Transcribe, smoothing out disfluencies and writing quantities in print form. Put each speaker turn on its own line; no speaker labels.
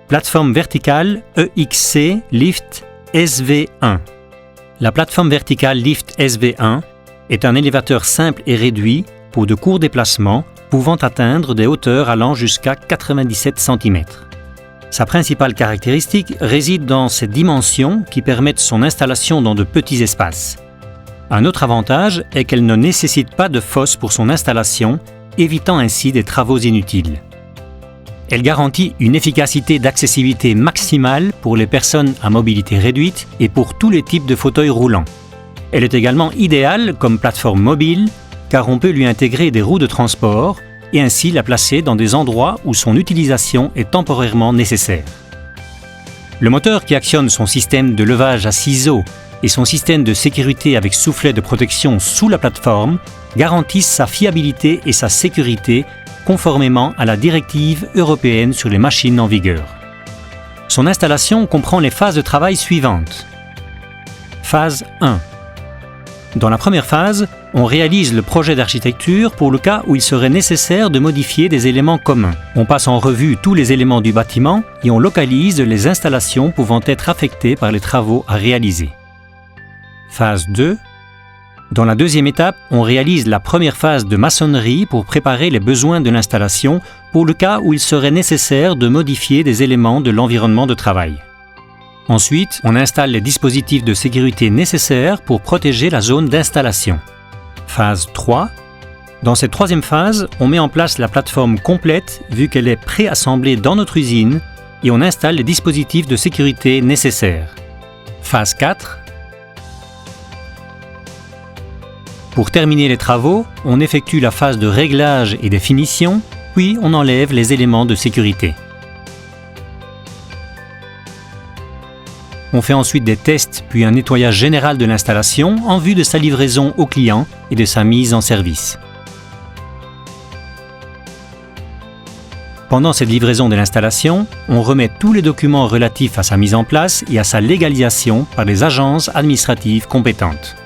Plateforme verticale EXC Lift SV1. La plateforme verticale Lift SV1 est un élévateur simple et réduit pour de courts déplacements pouvant atteindre des hauteurs allant jusqu'à 97 cm. Sa principale caractéristique réside dans ses dimensions qui permettent son installation dans de petits espaces. Un autre avantage est qu'elle ne nécessite pas de fosse pour son installation, évitant ainsi des travaux inutiles. Elle garantit une efficacité d'accessibilité maximale pour les personnes à mobilité réduite et pour tous les types de fauteuils roulants. Elle est également idéale comme plateforme mobile car on peut lui intégrer des roues de transport et ainsi la placer dans des endroits où son utilisation est temporairement nécessaire. Le moteur qui actionne son système de levage à ciseaux et son système de sécurité avec soufflet de protection sous la plateforme garantissent sa fiabilité et sa sécurité conformément à la directive européenne sur les machines en vigueur. Son installation comprend les phases de travail suivantes. Phase 1. Dans la première phase, on réalise le projet d'architecture pour le cas où il serait nécessaire de modifier des éléments communs. On passe en revue tous les éléments du bâtiment et on localise les installations pouvant être affectées par les travaux à réaliser. Phase 2. Dans la deuxième étape, on réalise la première phase de maçonnerie pour préparer les besoins de l'installation pour le cas où il serait nécessaire de modifier des éléments de l'environnement de travail. Ensuite, on installe les dispositifs de sécurité nécessaires pour protéger la zone d'installation. Phase 3. Dans cette troisième phase, on met en place la plateforme complète vu qu'elle est préassemblée dans notre usine et on installe les dispositifs de sécurité nécessaires. Phase 4. Pour terminer les travaux, on effectue la phase de réglage et de finition, puis on enlève les éléments de sécurité. On fait ensuite des tests puis un nettoyage général de l'installation en vue de sa livraison au client et de sa mise en service. Pendant cette livraison de l'installation, on remet tous les documents relatifs à sa mise en place et à sa légalisation par les agences administratives compétentes.